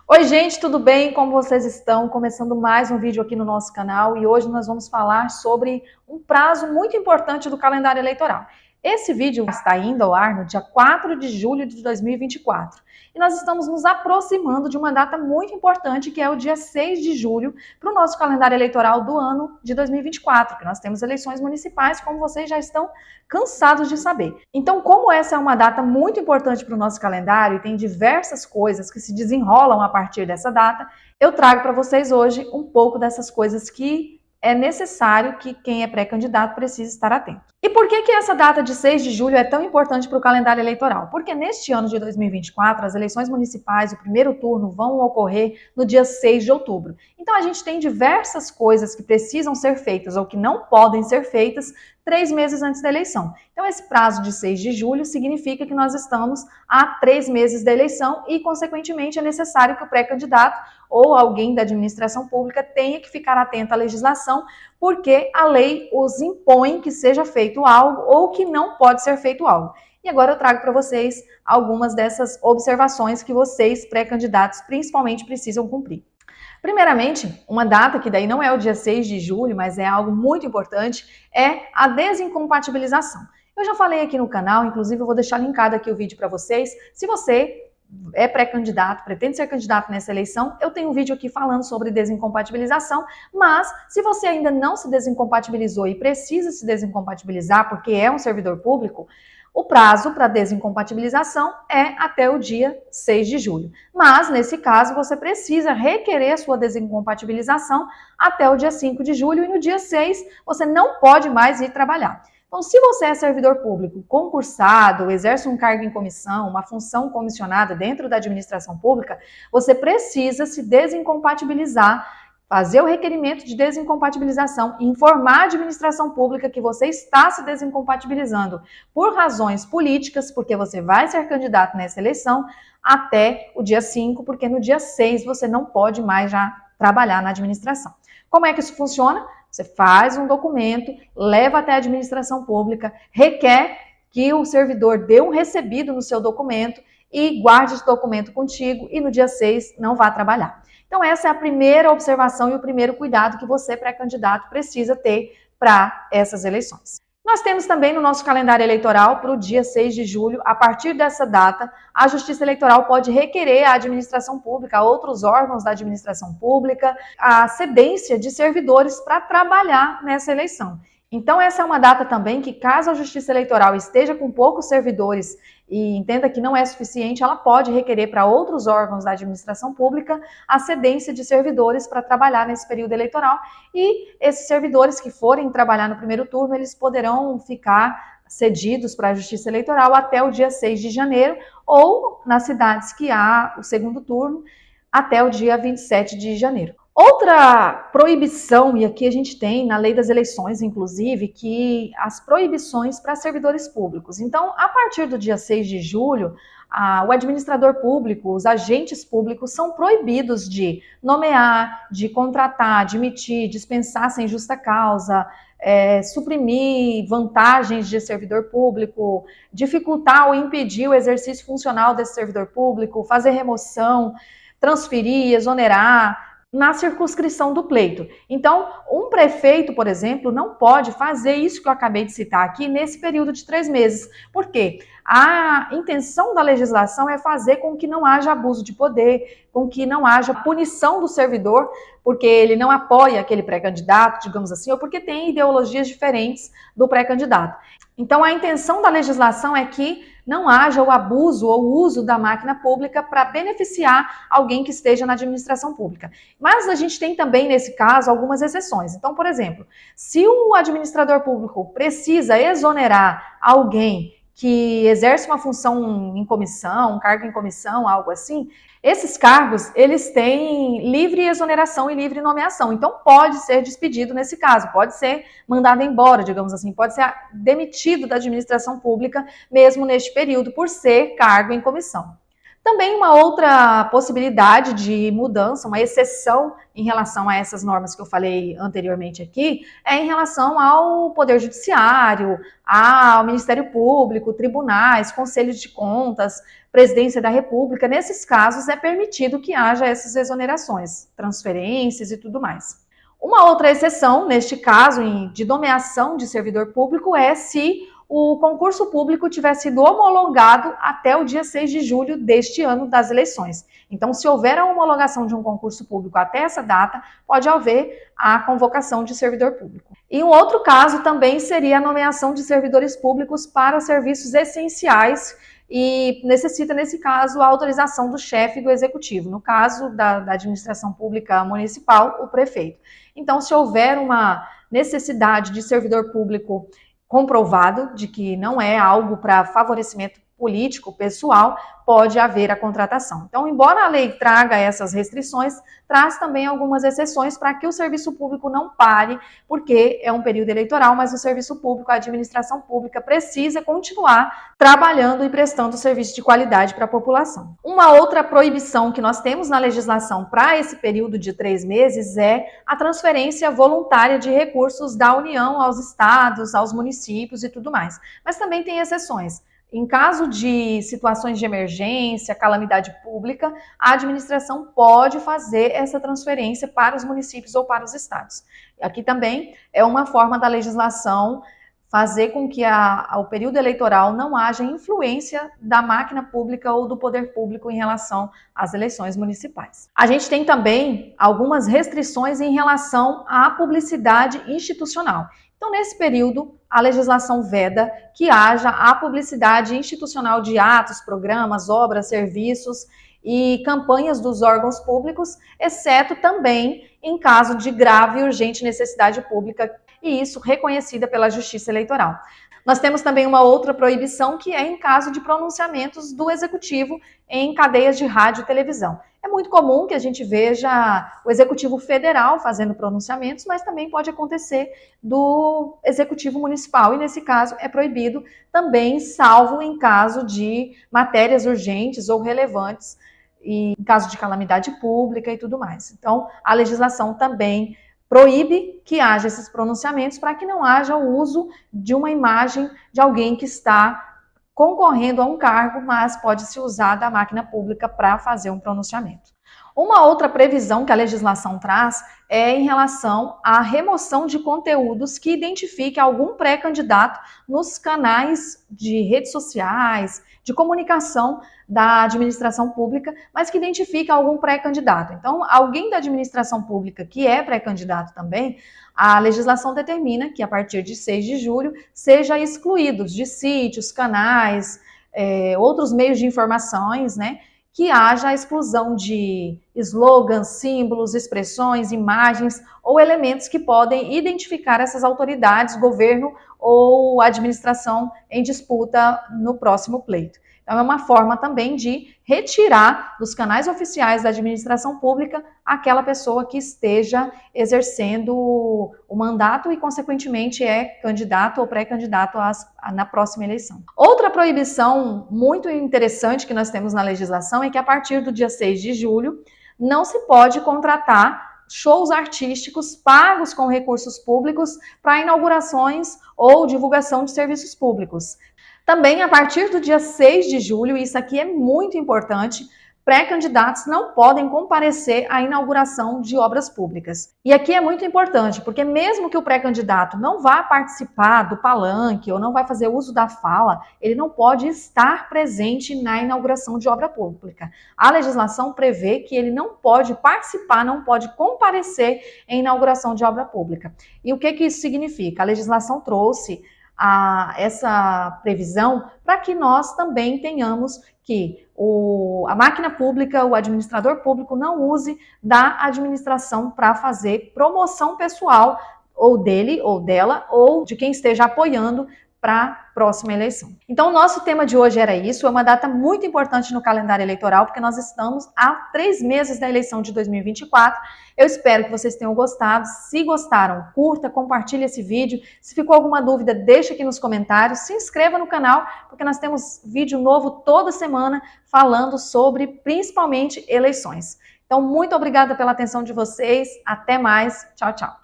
Oi, gente, tudo bem? Como vocês estão? Começando mais um vídeo aqui no nosso canal e hoje nós vamos falar sobre um prazo muito importante do calendário eleitoral. Esse vídeo está indo ao ar no dia 4 de julho de 2024 e nós estamos nos aproximando de uma data muito importante que é o dia 6 de julho para o nosso calendário eleitoral do ano de 2024, que nós temos eleições municipais, como vocês já estão cansados de saber. Então, como essa é uma data muito importante para o nosso calendário e tem diversas coisas que se desenrolam a partir dessa data, eu trago para vocês hoje um pouco dessas coisas que é necessário que quem é pré-candidato precise estar atento. E por que essa data de 6 de julho é tão importante para o calendário eleitoral? Porque neste ano de 2024, as eleições municipais, o primeiro turno, vão ocorrer no dia 6 de outubro. Então a gente tem diversas coisas que precisam ser feitas ou que não podem ser feitas 3 meses antes da eleição. Então esse prazo de 6 de julho significa que nós estamos a 3 meses da eleição e, consequentemente, é necessário que o pré-candidato ou alguém da administração pública tenha que ficar atento à legislação, porque a lei os impõe que seja feito algo ou que não pode ser feito algo. E agora eu trago para vocês algumas dessas observações que vocês, pré-candidatos, principalmente precisam cumprir. Primeiramente, uma data que daí não é o dia 6 de julho, mas é algo muito importante, é a desincompatibilização. Eu já falei aqui no canal, inclusive eu vou deixar linkado aqui o vídeo para vocês. Se você é pré-candidato, pretende ser candidato nessa eleição, eu tenho um vídeo aqui falando sobre desincompatibilização, mas se você ainda não se desincompatibilizou e precisa se desincompatibilizar porque é um servidor público, o prazo para desincompatibilização é até o dia 6 de julho. Mas, nesse caso, você precisa requerer sua desincompatibilização até o dia 5 de julho e no dia 6 você não pode mais ir trabalhar. Então, se você é servidor público concursado, exerce um cargo em comissão, uma função comissionada dentro da administração pública, você precisa se desincompatibilizar, fazer o requerimento de desincompatibilização e informar a administração pública que você está se desincompatibilizando por razões políticas, porque você vai ser candidato nessa eleição, até o dia 5, porque no dia 6 você não pode mais já trabalhar na administração. Como é que isso funciona? Você faz um documento, leva até a administração pública, requer que o servidor dê um recebido no seu documento e guarde esse documento contigo e no dia 6 não vá trabalhar. Então essa é a primeira observação e o primeiro cuidado que você, pré-candidato, precisa ter para essas eleições. Nós temos também no nosso calendário eleitoral, para o dia 6 de julho, a partir dessa data, a Justiça Eleitoral pode requerer à administração pública, a outros órgãos da administração pública, a cedência de servidores para trabalhar nessa eleição. Então, essa é uma data também que, caso a Justiça Eleitoral esteja com poucos servidores e entenda que não é suficiente, ela pode requerer para outros órgãos da administração pública a cedência de servidores para trabalhar nesse período eleitoral. E esses servidores que forem trabalhar no primeiro turno, eles poderão ficar cedidos para a Justiça Eleitoral até o dia 6 de janeiro, ou nas cidades que há o segundo turno, até o dia 27 de janeiro. Outra proibição, e aqui a gente tem na lei das eleições, inclusive, que as proibições para servidores públicos. Então, a partir do dia 6 de julho, o administrador público, os agentes públicos são proibidos de nomear, de contratar, admitir, dispensar sem justa causa, suprimir vantagens de servidor público, dificultar ou impedir o exercício funcional desse servidor público, fazer remoção, transferir, exonerar, na circunscrição do pleito. Então, um prefeito, por exemplo, não pode fazer isso que eu acabei de citar aqui nesse período de 3 meses. Por quê? A intenção da legislação é fazer com que não haja abuso de poder, com que não haja punição do servidor, porque ele não apoia aquele pré-candidato, digamos assim, ou porque tem ideologias diferentes do pré-candidato. Então, a intenção da legislação é que não haja o abuso ou o uso da máquina pública para beneficiar alguém que esteja na administração pública. Mas a gente tem também, nesse caso, algumas exceções. Então, por exemplo, se o administrador público precisa exonerar alguém que exerce uma função em comissão, um cargo em comissão, algo assim, esses cargos, eles têm livre exoneração e livre nomeação. Então, pode ser despedido nesse caso, pode ser mandado embora, digamos assim, pode ser demitido da administração pública, mesmo neste período, por ser cargo em comissão. Também uma outra possibilidade de mudança, uma exceção em relação a essas normas que eu falei anteriormente aqui, é em relação ao Poder Judiciário, ao Ministério Público, tribunais, conselhos de contas, Presidência da República. Nesses casos é permitido que haja essas exonerações, transferências e tudo mais. Uma outra exceção, neste caso, de nomeação de servidor público, é se o concurso público tiver sido homologado até o dia 6 de julho deste ano das eleições. Então, se houver a homologação de um concurso público até essa data, pode haver a convocação de servidor público. E um outro caso também seria a nomeação de servidores públicos para serviços essenciais e necessita, nesse caso, a autorização do chefe do executivo. No caso da administração pública municipal, o prefeito. Então, se houver uma necessidade de servidor público comprovado de que não é algo para favorecimento político, pessoal, pode haver a contratação. Então, embora a lei traga essas restrições, traz também algumas exceções para que o serviço público não pare, porque é um período eleitoral, mas o serviço público, a administração pública precisa continuar trabalhando e prestando serviço de qualidade para a população. Uma outra proibição que nós temos na legislação para esse período de 3 meses é a transferência voluntária de recursos da União aos estados, aos municípios e tudo mais. Mas também tem exceções. Em caso de situações de emergência, calamidade pública, a administração pode fazer essa transferência para os municípios ou para os estados. Aqui também é uma forma da legislação fazer com que ao período eleitoral não haja influência da máquina pública ou do poder público em relação às eleições municipais. A gente tem também algumas restrições em relação à publicidade institucional. Então, nesse período, a legislação veda que haja a publicidade institucional de atos, programas, obras, serviços e campanhas dos órgãos públicos, exceto também em caso de grave e urgente necessidade pública, e isso reconhecida pela Justiça Eleitoral. Nós temos também uma outra proibição, que é em caso de pronunciamentos do Executivo em cadeias de rádio e televisão. É muito comum que a gente veja o Executivo Federal fazendo pronunciamentos, mas também pode acontecer do Executivo Municipal, e nesse caso é proibido também, salvo em caso de matérias urgentes ou relevantes, e em caso de calamidade pública e tudo mais. Então, a legislação também proíbe que haja esses pronunciamentos para que não haja o uso de uma imagem de alguém que está concorrendo a um cargo, mas pode se usar da máquina pública para fazer um pronunciamento. Uma outra previsão que a legislação traz é em relação à remoção de conteúdos que identifique algum pré-candidato nos canais de redes sociais, de comunicação da administração pública, mas que identifique algum pré-candidato. Então, alguém da administração pública que é pré-candidato também, a legislação determina que a partir de 6 de julho seja excluídos de sítios, canais, outros meios de informações, né? Que haja a exclusão de slogans, símbolos, expressões, imagens ou elementos que podem identificar essas autoridades, governo ou administração em disputa no próximo pleito. Então, é uma forma também de retirar dos canais oficiais da administração pública aquela pessoa que esteja exercendo o mandato e, consequentemente, é candidato ou pré-candidato na próxima eleição. Outra proibição muito interessante que nós temos na legislação é que, a partir do dia 6 de julho, não se pode contratar shows artísticos pagos com recursos públicos para inaugurações ou divulgação de serviços públicos. Também, a partir do dia 6 de julho, isso aqui é muito importante, pré-candidatos não podem comparecer à inauguração de obras públicas. E aqui é muito importante, porque mesmo que o pré-candidato não vá participar do palanque ou não vai fazer uso da fala, ele não pode estar presente na inauguração de obra pública. A legislação prevê que ele não pode participar, não pode comparecer em inauguração de obra pública. E o que isso significa? A legislação trouxe essa previsão para que nós também tenhamos que a máquina pública, o administrador público não use da administração para fazer promoção pessoal ou dele ou dela ou de quem esteja apoiando para a próxima eleição. Então, o nosso tema de hoje era isso, é uma data muito importante no calendário eleitoral, porque nós estamos a 3 meses da eleição de 2024. Eu espero que vocês tenham gostado. Se gostaram, curta, compartilhe esse vídeo. Se ficou alguma dúvida, deixa aqui nos comentários. Se inscreva no canal, porque nós temos vídeo novo toda semana falando sobre, principalmente, eleições. Então, muito obrigada pela atenção de vocês. Até mais. Tchau, tchau.